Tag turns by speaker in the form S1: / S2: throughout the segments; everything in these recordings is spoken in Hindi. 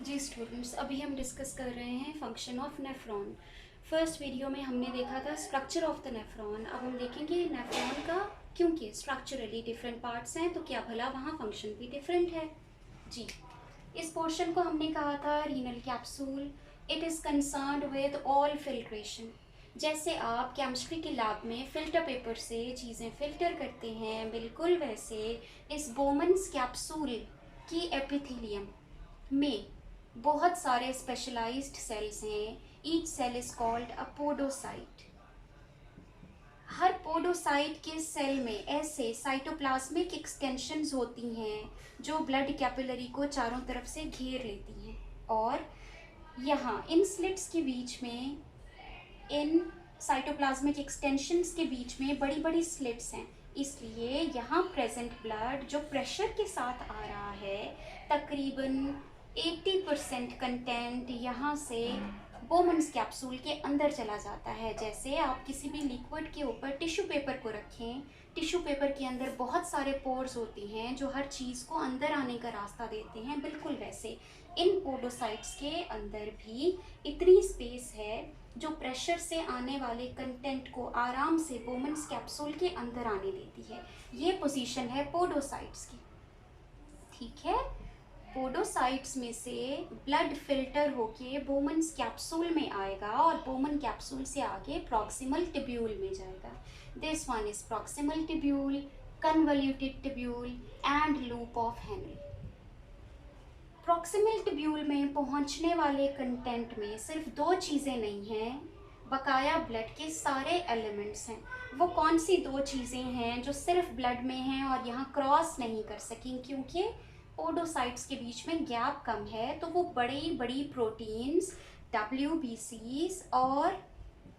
S1: जी स्टूडेंट्स, अभी हम डिस्कस कर रहे हैं function of nephron. First video में हमने देखा था स्ट्रक्चर ऑफ द नेफ्रॉन। अब हम देखेंगे नेफ्रॉन का, क्योंकि स्ट्रक्चरली डिफरेंट पार्ट्स हैं तो क्या भला वहाँ फंक्शन भी डिफरेंट है। जी, इस पोर्शन को हमने कहा था renal capsule. It is concerned with all filtration. जैसे आप केमिस्ट्री के लैब में फ़िल्टर पेपर से चीज़ें फ़िल्टर करते हैं, बिल्कुल वैसे इस बोमन्स कैप्सूल की एपिथेलियम में बहुत सारे स्पेशलाइज्ड सेल्स हैं। Each cell is called a podocyte. हर पोडोसाइट के सेल में ऐसे साइटोप्लाज्मिक एक्सटेंशंस होती हैं जो ब्लड कैपिलरी को चारों तरफ से घेर लेती हैं, और यहाँ इन स्लिट्स के बीच में, इन साइटोप्लाज्मिक एक्सटेंशंस के बीच में बड़ी बड़ी स्लिट्स हैं। इसलिए यहाँ प्रेजेंट ब्लड जो प्रेशर के साथ आ रहा है, तकरीबन 80% कंटेंट यहाँ से बोमन्स कैप्सूल के अंदर चला जाता है। जैसे आप किसी भी लिक्विड के ऊपर टिश्यू पेपर को रखें, टिश्यू पेपर के अंदर बहुत सारे पोर्स होती हैं जो हर चीज़ को अंदर आने का रास्ता देते हैं, बिल्कुल वैसे इन पोडोसाइट्स के अंदर भी इतनी स्पेस है जो प्रेशर से आने वाले कंटेंट को आराम से बोमन्स कैप्सूल के अंदर आने देती है। ये पोजीशन है पोडोसाइट्स की, ठीक है। पोडोसाइट्स में से ब्लड फिल्टर होके बोमन्स कैप्सूल में आएगा और बोमन कैप्सूल से आगे प्रॉक्सिमल टिब्यूल में जाएगा। This one is proximal tubule, convoluted tubule and loop of Henle. Proximal tubule में पहुंचने वाले कंटेंट में सिर्फ दो चीज़ें नहीं हैं, बकाया ब्लड के सारे एलिमेंट्स हैं। वो कौन सी दो चीज़ें हैं जो सिर्फ ब्लड में हैं और यहाँ क्रॉस नहीं कर सकें, क्योंकि पोडोसाइट्स के बीच में गैप कम है, तो वो बड़ी बड़ी प्रोटीन्स WBCs और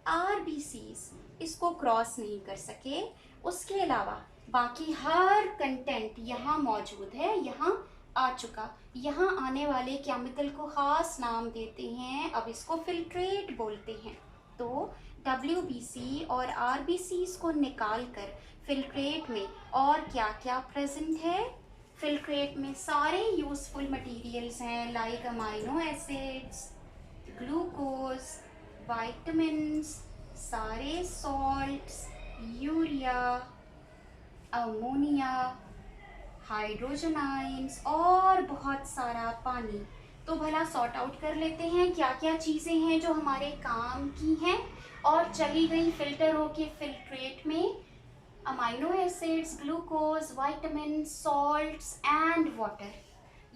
S1: RBCs इसको क्रॉस नहीं कर सके। उसके अलावा बाकी हर कंटेंट यहाँ मौजूद है, यहाँ आ चुका। यहाँ आने वाले केमिकल को ख़ास नाम देते हैं, अब इसको फिल्ट्रेट बोलते हैं। तो WBC और RBCs को निकाल कर फिल्ट्रेट में और क्या क्या प्रेजेंट है, फिल्ट्रेट में सारे यूजफुल मटेरियल्स हैं, like amino acids, glucose, vitamins, सारे salts, urea, ammonia, hydrogen ions और बहुत सारा पानी। तो भला सॉर्ट आउट कर लेते हैं क्या क्या चीज़ें हैं जो हमारे काम की हैं और चली गई फिल्टर होके फिल्ट्रेट में। Amino acids, glucose, vitamin, salts and water.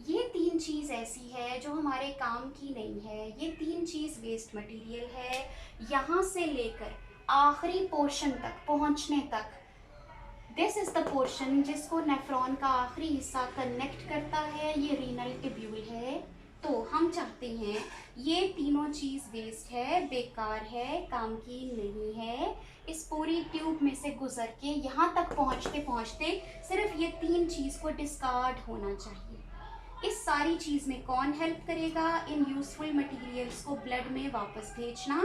S1: ये तीन चीज़ ऐसी है जो हमारे काम की नहीं है, ये तीन चीज़ वेस्ट मटेरियल है। यहाँ से लेकर आखिरी पोर्शन तक पहुँचने तक, दिस इज़ द पोर्शन जिसको नेफ्रॉन का आखिरी हिस्सा कनेक्ट करता है, ये रीनल टिब्यूल है। तो हम चाहते हैं ये तीनों चीज़ वेस्ट है, बेकार है, काम की नहीं है। इस पूरी ट्यूब में से गुजर के यहाँ तक पहुँचते पहुँचते सिर्फ ये तीन चीज़ को डिस्कार्ड होना चाहिए। इस सारी चीज़ में कौन हेल्प करेगा? इन यूजफुल मटेरियल्स को ब्लड में वापस भेजना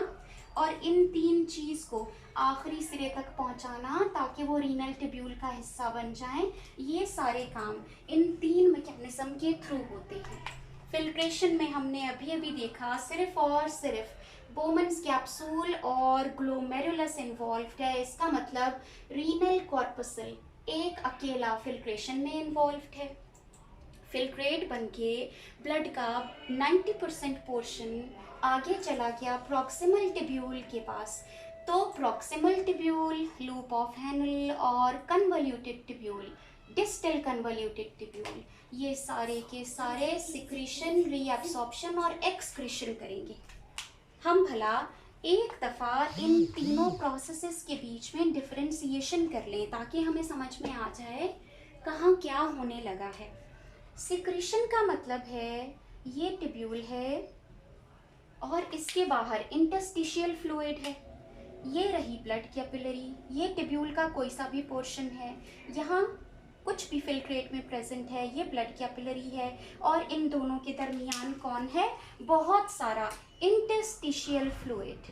S1: और इन तीन चीज़ को आखिरी सिरे तक पहुंचाना ताकि वो रीनल टिब्यूल का हिस्सा बन जाएं। ये सारे काम इन तीन मैकेनिज्म के थ्रू होते हैं। फिल्ट्रेशन में हमने अभी अभी देखा सिर्फ और सिर्फ बोमन्स कैप्सूल और ग्लोमेरुलस इन्वॉल्व्ड है। इसका मतलब रीनल कॉर्पसल एक अकेला फिल्ट्रेशन में इन्वॉल्व्ड है। फिल्ट्रेट बनके ब्लड का 90% पोर्शन आगे चला गया प्रॉक्सिमल टिब्यूल के पास। तो proximal tubule, loop of Henle और convoluted tubule, distal convoluted tubule, ये सारे के सारे सिक्रीशन, रीअब्सॉर्प्शन और एक्सक्रीशन करेंगे। हम भला एक दफ़ा इन तीनों प्रोसेसेस के बीच में डिफरेंशिएशन कर लें ताकि हमें समझ में आ जाए कहाँ क्या होने लगा है। सिक्रीशन का मतलब है ये टिब्यूल है और इसके बाहर इंटरस्टिशियल फ्लूइड है। ये रही ब्लड कैपिलरी, ये टिब्यूल का कोई सा भी पोर्शन है, यहाँ कुछ भी फिल्ट्रेट में प्रेजेंट है, ये ब्लड कैपिलरी है। और इन दोनों के दरमियान कौन है? बहुत सारा इंटरस्टिशियल फ्लूइड।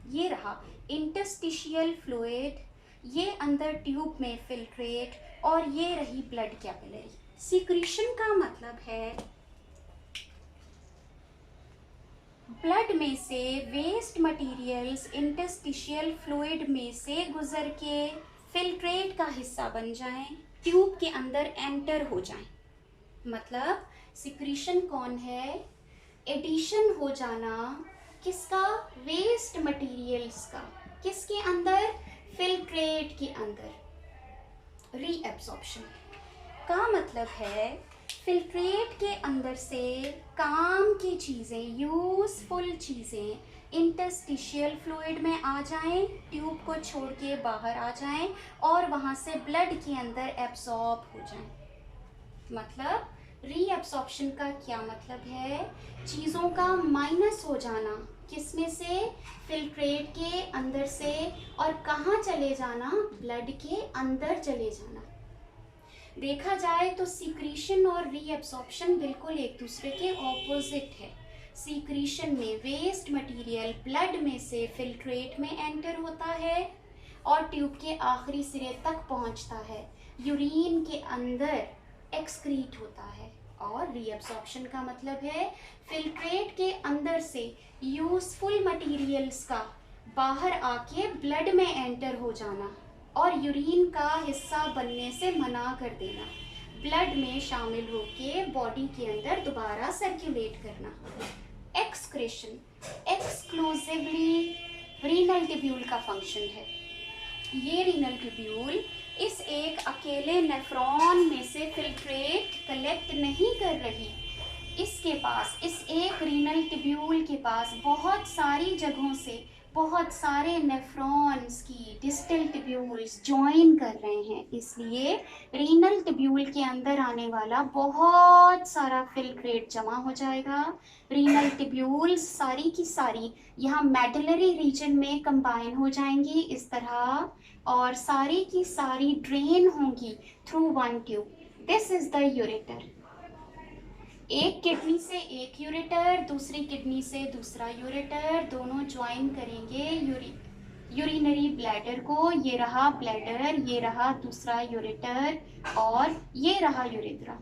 S1: ये रहा इंटरस्टिशियल फ्लूइड, ये अंदर ट्यूब में फिल्ट्रेट और ये रही ब्लड कैपिलरी। सिक्रीशन का मतलब है ब्लड में से वेस्ट मटेरियल्स इंटरस्टिशियल फ्लूइड में से गुजर के फिल्ट्रेट का हिस्सा बन जाएं, ट्यूब के अंदर एंटर हो जाएं। मतलब सिक्रीशन कौन है? एडिशन हो जाना किसका? वेस्ट मटेरियल्स का। किसके अंदर? फिल्ट्रेट के अंदर। रीएब्सॉर्प्शन का मतलब है फिल्ट्रेट के अंदर से काम की चीज़ें, यूज़फुल चीज़ें इंटरस्टिशियल फ्लूइड में आ जाएं, ट्यूब को छोड़ के बाहर आ जाएं और वहाँ से ब्लड के अंदर एब्सॉर्ब हो जाएं। मतलब रीएब्सॉर्प्शन का क्या मतलब है? चीज़ों का माइनस हो जाना। किसमें से? फिल्ट्रेट के अंदर से। और कहाँ चले जाना? ब्लड के अंदर चले जाना। देखा जाए तो सीक्रीशन और रीएब्सॉर्प्शन बिल्कुल एक दूसरे के ऑपोजिट है। सीक्रीशन में वेस्ट मटेरियल ब्लड में से फिल्ट्रेट में एंटर होता है और ट्यूब के आखिरी सिरे तक पहुंचता है, यूरिन के अंदर एक्सक्रीट होता है। और रीएब्सॉर्प्शन का मतलब है फिल्ट्रेट के अंदर से यूजफुल मटेरियल्स का बाहर आके ब्लड में एंटर हो जाना और यूरिन का हिस्सा बनने से मना कर देना, ब्लड में शामिल होके बॉडी के अंदर दोबारा सर्कुलेट करना। एक्सक्रीशन एक्सक्लूसिवली रीनल ट्यूब्यूल का फंक्शन है। ये रीनल ट्यूब्यूल इस एक अकेले नेफ्रॉन में से फिल्ट्रेट कलेक्ट नहीं कर रही। इसके पास, इस एक रीनल ट्यूब्यूल के पास बहुत सारी जगहों से बहुत सारे नेफ्रॉन्स की डिस्टल ट्यूब्यूल्स ज्वाइन कर रहे हैं, इसलिए रीनल ट्यूब्यूल के अंदर आने वाला बहुत सारा फिल्ट्रेट जमा हो जाएगा। रीनल ट्यूब्यूल्स सारी की सारी यहाँ मेडुलरी रीजन में कंबाइन हो जाएंगी इस तरह, और सारी की सारी ड्रेन होंगी through one tube. This is the ureter. एक किडनी से एक यूरेटर, दूसरी किडनी से दूसरा यूरेटर, दोनों ज्वाइन करेंगे यूरिनरी ब्लैडर को। ये रहा ब्लैडर, ये रहा दूसरा यूरेटर और ये रहा यूरेथ्रा।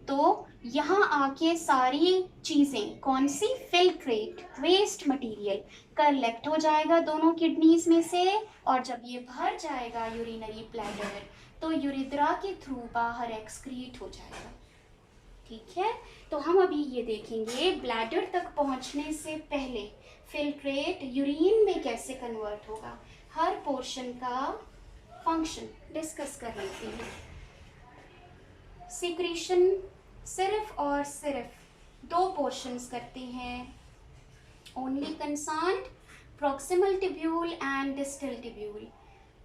S1: तो यहाँ आके सारी चीज़ें, कौन सी? फिल्ट्रेट, वेस्ट मटेरियल कलेक्ट हो जाएगा दोनों किडनीज में से, और जब ये भर जाएगा यूरिनरी ब्लैडर तो यूरेथ्रा के थ्रू बाहर एक्सक्रीट हो जाएगा। ठीक है, तो हम अभी ये देखेंगे ब्लैडर तक पहुंचने से पहले फिल्ट्रेट यूरिन में कैसे कन्वर्ट होगा। हर पोर्शन का फंक्शन डिस्कस कर लेते हैं। सिक्रीशन सिर्फ और सिर्फ दो पोर्शंस करते हैं, only concerned proximal tubule and distal tubule.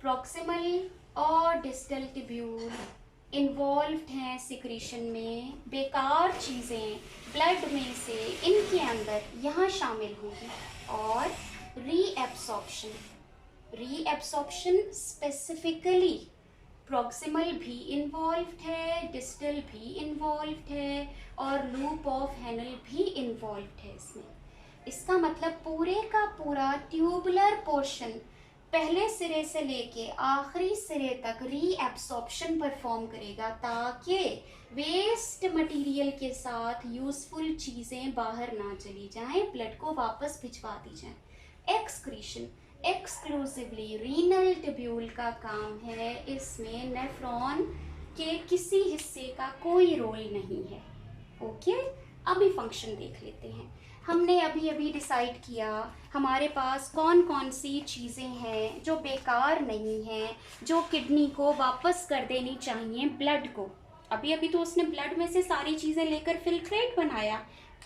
S1: Proximal और डिस्टल ट्यूब्यूल इन्वॉल्व्ड हैं सिक्रीशन में। बेकार चीज़ें ब्लड में से इनके अंदर यहाँ शामिल होंगी। और रीएब्सॉर्प्शन स्पेसिफिकली प्रॉक्सिमल भी इन्वॉल्व्ड है, डिस्टल भी इन्वॉल्व्ड है और लूप ऑफ हेनल भी इन्वॉल्व्ड है इसमें। इसका मतलब पूरे का पूरा ट्यूबुलर पोर्शन पहले सिरे से लेके आखिरी सिरे तक रीएब्सॉर्प्शन परफॉर्म करेगा, ताकि वेस्ट मटेरियल के साथ यूजफुल चीज़ें बाहर ना चली जाएं, ब्लड को वापस भिजवा दी जाए। एक्सक्रीशन एक्सक्लूसिवली रीनल ट्यूब्यूल का काम है, इसमें नेफ्रॉन के किसी हिस्से का कोई रोल नहीं है। ओके, अभी फंक्शन देख लेते हैं। हमने अभी अभी डिसाइड किया हमारे पास कौन कौन सी चीज़ें हैं जो बेकार नहीं हैं, जो किडनी को वापस कर देनी चाहिए ब्लड को। अभी अभी तो उसने ब्लड में से सारी चीज़ें लेकर फिल्ट्रेट बनाया,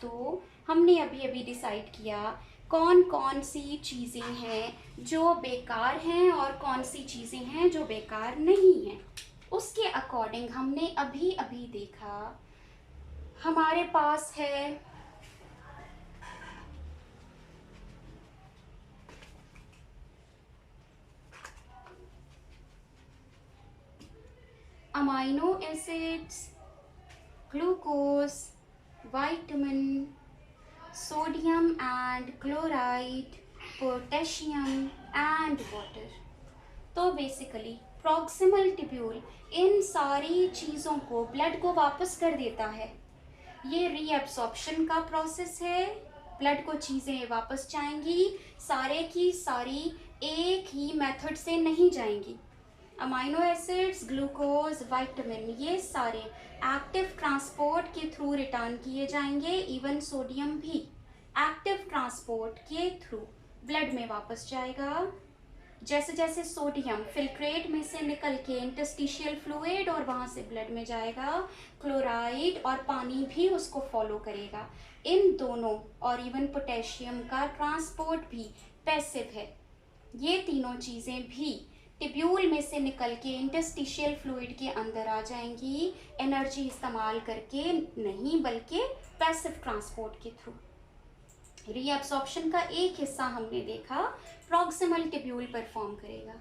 S1: तो हमने अभी अभी डिसाइड किया कौन कौन सी चीज़ें हैं जो बेकार हैं और कौन सी चीज़ें हैं जो बेकार नहीं हैं। उसके अकॉर्डिंग हमने अभी अभी देखा हमारे पास है amino acids, glucose, vitamin, sodium and chloride, potassium and water. तो बेसिकली प्रॉक्सिमल ट्यूब्यूल इन सारी चीज़ों को, ब्लड को वापस कर देता है। ये रीएब्सॉर्प्शन का प्रोसेस है ब्लड को चीज़ें वापस जाएंगी, सारे की सारी एक ही मेथड से नहीं जाएंगी। अमाइनो एसिड्स, ग्लूकोज, विटामिन, ये सारे एक्टिव ट्रांसपोर्ट के थ्रू रिटर्न किए जाएंगे। इवन सोडियम भी एक्टिव ट्रांसपोर्ट के थ्रू ब्लड में वापस जाएगा। जैसे जैसे सोडियम फिल्ट्रेट में से निकल के इंटरस्टिशियल फ्लूइड और वहाँ से ब्लड में जाएगा, क्लोराइड और पानी भी उसको फॉलो करेगा। इन दोनों और इवन पोटेशियम का ट्रांसपोर्ट भी पैसिव है। ये तीनों चीज़ें भी टिब्यूल में से निकल के इंटरस्टिशियल फ्लूइड के अंदर आ जाएंगी, एनर्जी इस्तेमाल करके नहीं, बल्कि पैसिव ट्रांसपोर्ट के थ्रू। रीअब्सॉर्प्शन का एक हिस्सा हमने देखा प्रॉक्सिमल टिब्यूल परफॉर्म करेगा।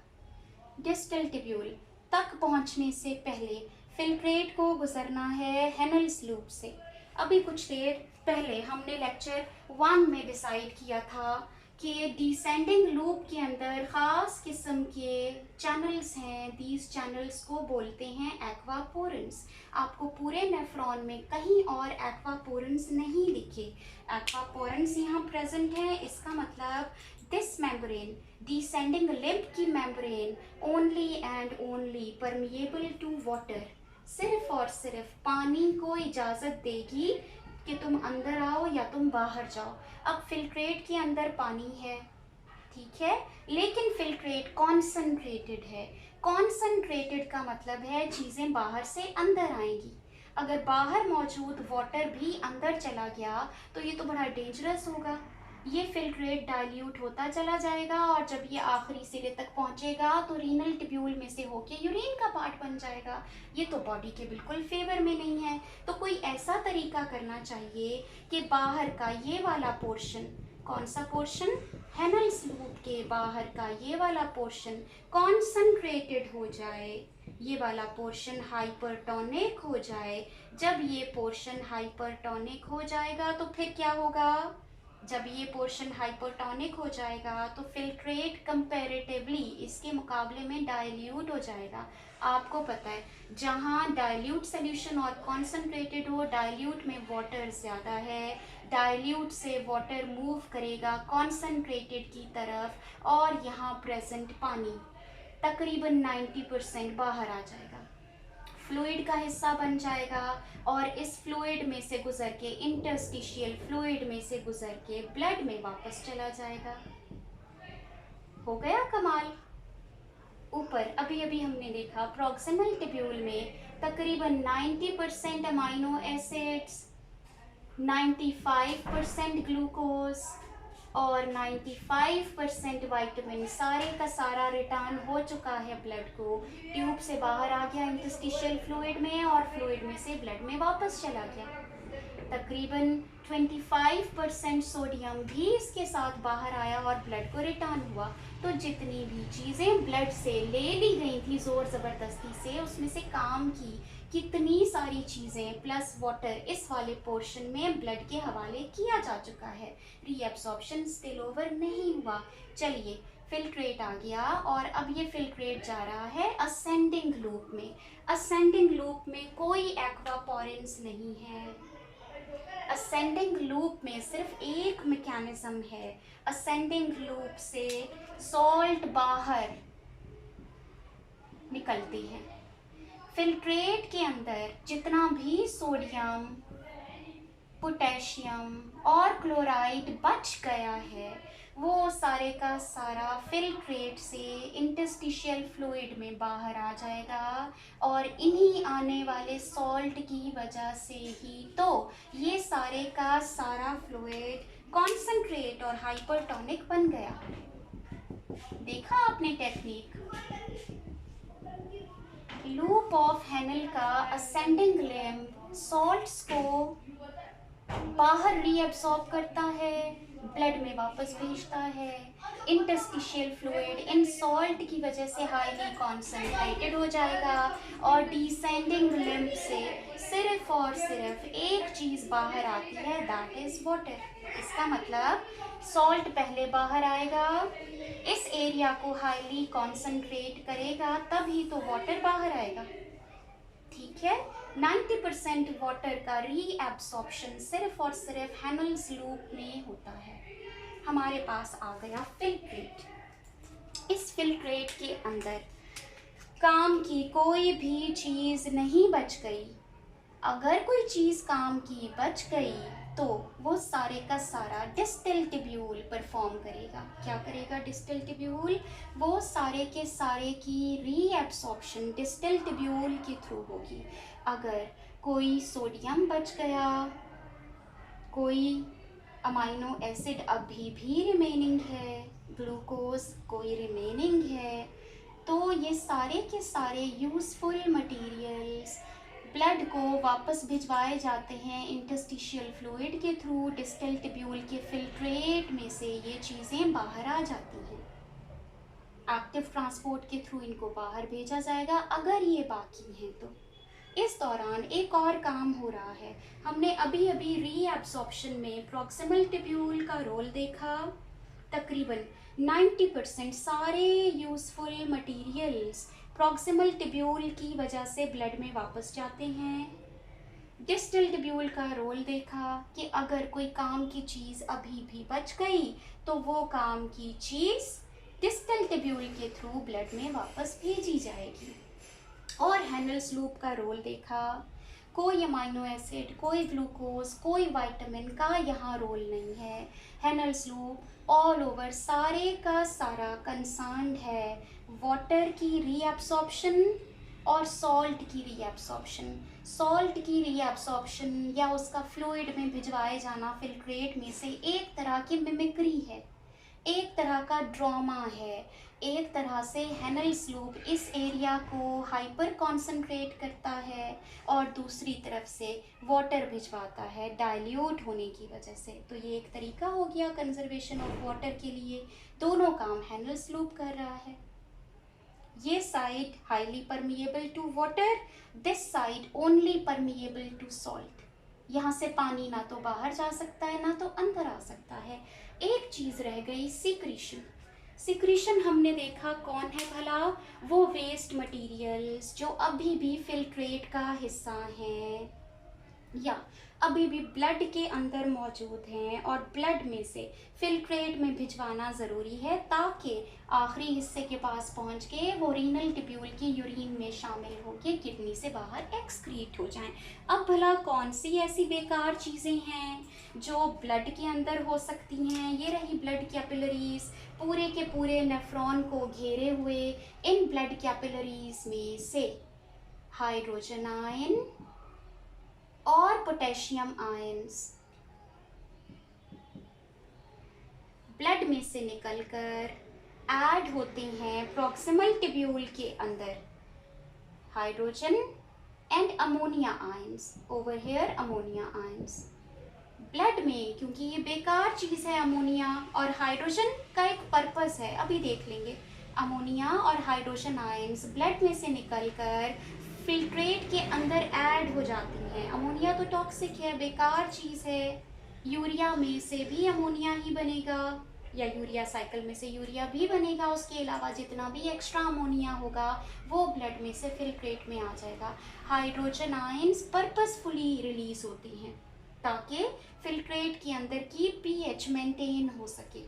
S1: डिस्टल टिब्यूल तक पहुंचने से पहले फिल्ट्रेट को गुजरना है हेनल्स लूप से। अभी कुछ देर पहले हमने लेक्चर 1 में डिसाइड किया था कि डिसेंडिंग लूप के अंदर ख़ास किस्म के चैनल्स हैं। दीज चैनल्स को बोलते हैं एक्वापोरेंस। आपको पूरे नेफ्रॉन में कहीं और एक्वापोरेंस नहीं लिखे। एक्वापोरेंस यहाँ प्रेजेंट है। इसका मतलब दिस मेम्ब्रेन, डिसेंडिंग लिम्फ की membrane, only and only permeable to water, सिर्फ और सिर्फ पानी को इजाज़त देगी कि तुम अंदर आओ या तुम बाहर जाओ। अब फिल्ट्रेट के अंदर पानी है, ठीक है, लेकिन फिल्ट्रेट कॉन्सनट्रेटेड है। कॉन्सनट्रेटेड का मतलब है चीज़ें बाहर से अंदर आएंगी। अगर बाहर मौजूद वाटर भी अंदर चला गया तो ये तो बड़ा डेंजरस होगा। ये फिल्ट्रेट डाइल्यूट होता चला जाएगा और जब ये आखिरी सिरे तक पहुंचेगा तो रीनल टिब्यूल में से होके यूरिन का पार्ट बन जाएगा। ये तो बॉडी के बिल्कुल फेवर में नहीं है। तो कोई ऐसा तरीका करना चाहिए कि बाहर का ये वाला पोर्शन, कौन सा पोर्शन, हेनल्स लूप के बाहर का ये वाला पोर्शन कॉन्सनट्रेटेड हो जाए, ये वाला पोर्शन हाइपरटोनिक हो जाए। जब ये पोर्शन हाइपरटोनिक हो जाएगा तो फिर क्या होगा, जब ये पोर्शन हाइपरटोनिक हो जाएगा तो फिल्ट्रेट कंपैरेटिवली इसके मुकाबले में डाइल्यूट हो जाएगा। आपको पता है जहाँ डाइल्यूट सोल्यूशन और कॉन्सनट्रेटेड हो, डाइल्यूट में वाटर ज़्यादा है, डाइल्यूट से वाटर मूव करेगा कॉन्सनट्रेटेड की तरफ और यहाँ प्रेजेंट पानी तकरीबन 90% बाहर आ जाएगा, फ्लूइड का हिस्सा बन जाएगा और इस फ्लूइड में से गुजर के इंटरस्टिशियल फ्लूइड में से गुजर के ब्लड में वापस चला जाएगा। हो गया कमाल। ऊपर अभी अभी हमने देखा प्रॉक्सिमल टिब्यूल में तकरीबन 90% अमाइनो एसिड्स, 95% ग्लूकोज और 95% विटामिन, सारे का सारा रिटर्न हो चुका है ब्लड को। ट्यूब से बाहर आ गया इंटरस्टिशियल फ्लूइड में और फ्लूइड में से ब्लड में वापस चला गया। तकरीबन 25% सोडियम भी इसके साथ बाहर आया और ब्लड को रिटर्न हुआ। तो जितनी भी चीज़ें ब्लड से ले ली गई थी ज़ोर ज़बरदस्ती से, उसमें से काम की कितनी सारी चीज़ें प्लस वाटर इस वाले पोर्शन में ब्लड के हवाले किया जा चुका है। रीअब्सॉर्प्शन स्पिल ओवर नहीं हुआ। चलिए फिल्ट्रेट आ गया और अब ये फिल्ट्रेट जा रहा है असेंडिंग लूप में। असेंडिंग लूप में कोई एक्वापोरेंस नहीं है। असेंडिंग लूप में सिर्फ एक मैकेनिज्म है। असेंडिंग लूप से सॉल्ट बाहर निकलती है। फिल्ट्रेट के अंदर जितना भी सोडियम, पोटेशियम और क्लोराइड बच गया है वो सारे का सारा फिल्ट्रेट से इंटरस्टिशियल फ्लूइड में बाहर आ जाएगा और इन्हीं आने वाले सॉल्ट की वजह से ही तो ये सारे का सारा फ्लूइड कॉन्सनट्रेट और हाइपरटोनिक बन गया। देखा आपने टेक्निक। लूप ऑफ हेनल का असेंडिंग लिम्ब सॉल्ट्स को बाहर रीअब्सॉर्ब करता है, ब्लड में वापस भेजता है। इंटरस्टिशियल फ्लूइड इन सॉल्ट की वजह से हाईली कॉन्सनट्रेटेड हो जाएगा और डिसेंडिंग लिम्ब से सिर्फ और सिर्फ एक चीज़ बाहर आती है, दैट इज़ वाटर। इसका मतलब सॉल्ट पहले बाहर आएगा, इस एरिया को हाईली कॉन्सनट्रेट करेगा, तभी तो वाटर बाहर आएगा। ठीक है, 90% वाटर का रीएब्सॉर्प्शन सिर्फ और सिर्फ हेनल्स लूप में होता है। हमारे पास आ गया फिल्ट्रेट। इस फिल्ट्रेट के अंदर काम की कोई भी चीज़ नहीं बच गई। अगर कोई चीज़ काम की बच गई तो वो सारे का सारा डिस्टिल ट्यूब्यूल परफॉर्म करेगा। क्या करेगा डिस्टिल ट्यूब्यूल? वो सारे के सारे की रीएब्सॉर्प्शन डिस्टिल ट्यूब्यूल के थ्रू होगी। अगर कोई सोडियम बच गया, कोई अमाइनो एसिड अभी भी रिमेनिंग है, ग्लूकोज कोई रिमेनिंग है, तो ये सारे के सारे यूज़फुल मटेरियल्स ब्लड को वापस भिजवाए जाते हैं इंटरस्टिशियल फ्लूइड के थ्रू। डिस्टल ट्यूब्यूल के फिल्ट्रेट में से ये चीज़ें बाहर आ जाती हैं। एक्टिव ट्रांसपोर्ट के थ्रू इनको बाहर भेजा जाएगा अगर ये बाकी हैं तो। इस दौरान एक और काम हो रहा है। हमने अभी अभी रीएब्सॉर्प्शन में प्रॉक्सिमल ट्यूब्यूल का रोल देखा। तकरीबन 90% सारे यूज़फुल मटेरियल्स प्रॉक्सिमल ट्यूब्यूल की वजह से ब्लड में वापस जाते हैं। डिस्टल ट्यूब्यूल का रोल देखा कि अगर कोई काम की चीज़ अभी भी बच गई तो वो काम की चीज़ डिस्टल ट्यूब्यूल के थ्रू ब्लड में वापस भेजी जाएगी। और हेनल्स लूप का रोल देखा। कोई अमाइनो एसिड, कोई ग्लूकोज, कोई विटामिन का यहाँ रोल नहीं है। हेनल्स लूप ऑल ओवर सारे का सारा कंसर्न्ड है वाटर की रीएब्सॉर्प्शन और सॉल्ट की रीएब्सॉर्प्शन। सॉल्ट की रीएब्सॉर्प्शन या उसका फ्लूइड में भिजवाए जाना फिल्ट्रेट में से एक तरह की मिमिक्री है, एक तरह का ड्रामा है। एक तरह से हेनल्स लूप इस एरिया को हाइपर कॉन्सेंट्रेट करता है और दूसरी तरफ से वाटर भिजवाता है डाइल्यूट होने की वजह से। तो ये एक तरीका हो गया कंजर्वेशन ऑफ वाटर के लिए। दोनों काम हेनल्स लूप कर रहा है। ये side highly permeable to water, this side only permeable to salt. यहाँ से पानी ना तो बाहर जा सकता है ना तो अंदर आ सकता है। एक चीज़ रह गई, सिक्रीशन। सिक्रीशन हमने देखा कौन है भला? वो वेस्ट मटेरियल्स जो अभी भी फिल्ट्रेट का हिस्सा हैं या अभी भी ब्लड के अंदर मौजूद हैं और ब्लड में से फिल्ट्रेट में भिजवाना ज़रूरी है ताकि आखिरी हिस्से के पास पहुंच के वो रीनल ट्यूब्यूल की यूरिन में शामिल होकर किडनी से बाहर एक्सक्रीट हो जाएं। अब भला कौन सी ऐसी बेकार चीज़ें हैं जो ब्लड के अंदर हो सकती हैं? ये रही ब्लड कैपिलरीज, पूरे के पूरे नेफ्रॉन को घेरे हुए इन ब्लड कैपिलरीज में से हाइड्रोजन आयन और पोटेशियम आयंस ब्लड में से निकलकर ऐड होते हैं प्रॉक्सिमल ट्यूब्यूल के अंदर। Hydrogen and ammonia ions, over here ammonia ions blood में, क्योंकि ये बेकार चीज़ है अमोनिया और हाइड्रोजन का एक पर्पस है, अभी देख लेंगे। अमोनिया और हाइड्रोजन आयंस ब्लड में से निकलकर फिल्ट्रेट के अंदर ऐड हो जाती हैं। अमोनिया तो टॉक्सिक है, बेकार चीज़ है। यूरिया में से भी अमोनिया ही बनेगा या यूरिया साइकिल में से यूरिया भी बनेगा। उसके अलावा जितना भी एक्स्ट्रा अमोनिया होगा वो ब्लड में से फिल्ट्रेट में आ जाएगा। हाइड्रोजन आयंस पर्पसफुली रिलीज होती हैं ताकि फिल्ट्रेट के अंदर की पीएच मेंटेन हो सके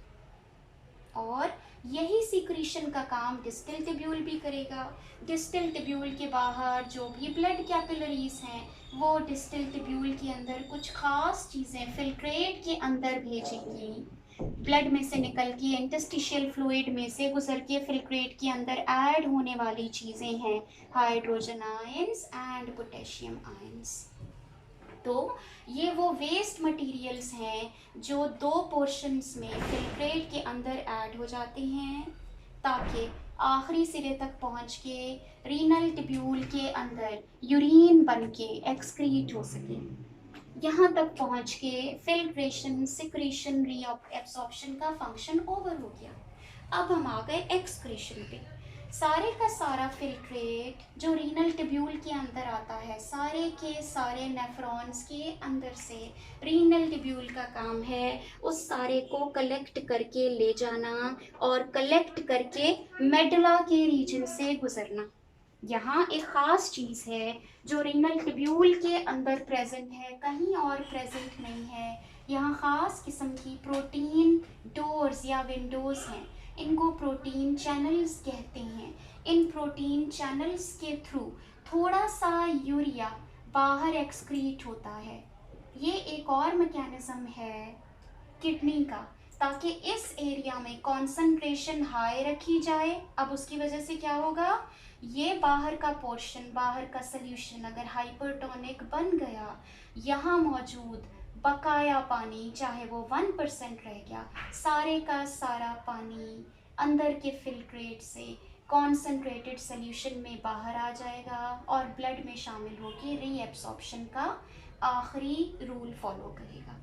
S1: और यही सिक्रीशन का काम डिस्टल ट्यूब्यूल भी करेगा। डिस्टल ट्यूब्यूल के बाहर जो भी ब्लड कैपिलरीज हैं वो डिस्टल ट्यूब्यूल के अंदर कुछ खास चीज़ें फिल्ट्रेट के अंदर भेजेंगी। ब्लड में से निकल के इंटरस्टिशियल फ्लूइड में से गुजर के फिल्ट्रेट के अंदर ऐड होने वाली चीज़ें हैं hydrogen ions and potassium ions. तो ये वो वेस्ट मटेरियल्स हैं जो दो पोर्शंस में फिल्ट्रेट के अंदर ऐड हो जाते हैं ताकि आखिरी सिरे तक पहुंच के रीनल ट्यूब्यूल के अंदर यूरिन बन के एक्सक्रीट हो सके। यहाँ तक पहुँच के फिल्ट्रेशन, सिक्रीशन, रीअब्सॉर्प्शन का फंक्शन ओवर हो गया। अब हम आ गए एक्सक्रीशन पे। सारे का सारा फिल्ट्रेट जो रीनल ट्यूब्यूल के अंदर आता है, सारे के सारे नेफ्रॉन्स के अंदर से रीनल ट्यूब्यूल का काम है उस सारे को कलेक्ट करके ले जाना और कलेक्ट करके मेडुला के रीजन से गुजरना। यहाँ एक ख़ास चीज़ है जो रीनल ट्यूब्यूल के अंदर प्रेजेंट है, कहीं और प्रेजेंट नहीं है। यहाँ ख़ास किस्म की प्रोटीन डोर्स या विंडोज़ हैं, इनको प्रोटीन चैनल्स कहते हैं। इन प्रोटीन चैनल्स के थ्रू थोड़ा सा यूरिया बाहर एक्सक्रीट होता है। ये एक और मैकेनिज़्म है किडनी का, ताकि इस एरिया में कंसंट्रेशन हाई रखी जाए। अब उसकी वजह से क्या होगा, ये बाहर का पोर्शन, बाहर का सोल्यूशन अगर हाइपरटोनिक बन गया, यहाँ मौजूद बकाया पानी चाहे वो 1% रह गया, सारे का सारा पानी अंदर के फिल्ट्रेट से कॉन्सेंट्रेटेड सोल्यूशन में बाहर आ जाएगा और ब्लड में शामिल होकर रीएब्सॉर्प्शन का आखिरी रूल फॉलो करेगा।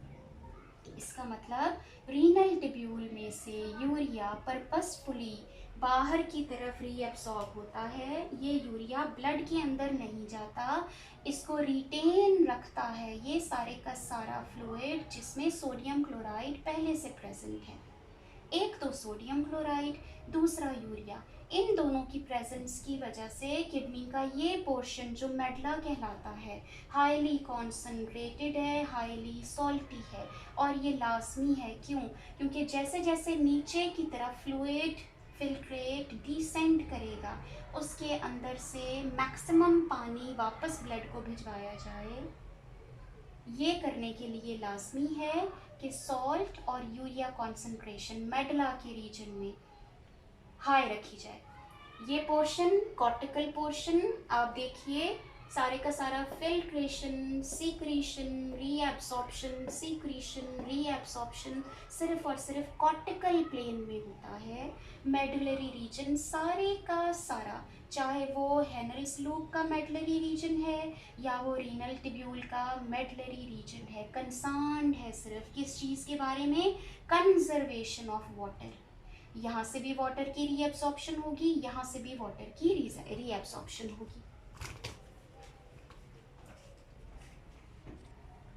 S1: इसका मतलब रीनल ट्यूब्यूल में से यूरिया पर्पसफुली बाहर की तरफ रीअब्सॉर्ब होता है। ये यूरिया ब्लड के अंदर नहीं जाता, इसको रिटेन रखता है ये सारे का सारा फ्लूइड जिसमें सोडियम क्लोराइड पहले से प्रेजेंट है। एक तो सोडियम क्लोराइड, दूसरा यूरिया, इन दोनों की प्रेजेंस की वजह से किडनी का ये पोर्शन जो मेडला कहलाता है हाईली कॉन्सनट्रेटेड है, हाईली सॉल्टी है और ये लाजमी है। क्यों? क्योंकि जैसे जैसे नीचे की तरफ फ्लूइड फिल्ट्रेट डिसेंड करेगा, उसके अंदर से मैक्सिमम पानी वापस ब्लड को भिजवाया जाए। ये करने के लिए लाजमी है कि सॉल्ट और यूरिया कॉन्सेंट्रेशन मेडला के रीजन में हाई रखी जाए। ये पोर्शन कॉर्टिकल पोर्शन आप देखिए, सारे का सारा filtration, secretion, reabsorption, secretion, reabsorption सिर्फ और सिर्फ कॉर्टिकल प्लेन में होता है। मेडुलरी रीजन सारे का सारा, चाहे वो हेनरिस लूप का मेडुलरी रीजन है या वो रीनल ट्यूब्यूल का मेडुलरी रीजन है, कंसर्न्ड है सिर्फ किस चीज़ के बारे में, कंजर्वेशन ऑफ वाटर। यहाँ से भी वाटर की रीएब्सॉर्प्शन होगी, यहाँ से भी वाटर की रीएब्सॉर्प्शन होगी।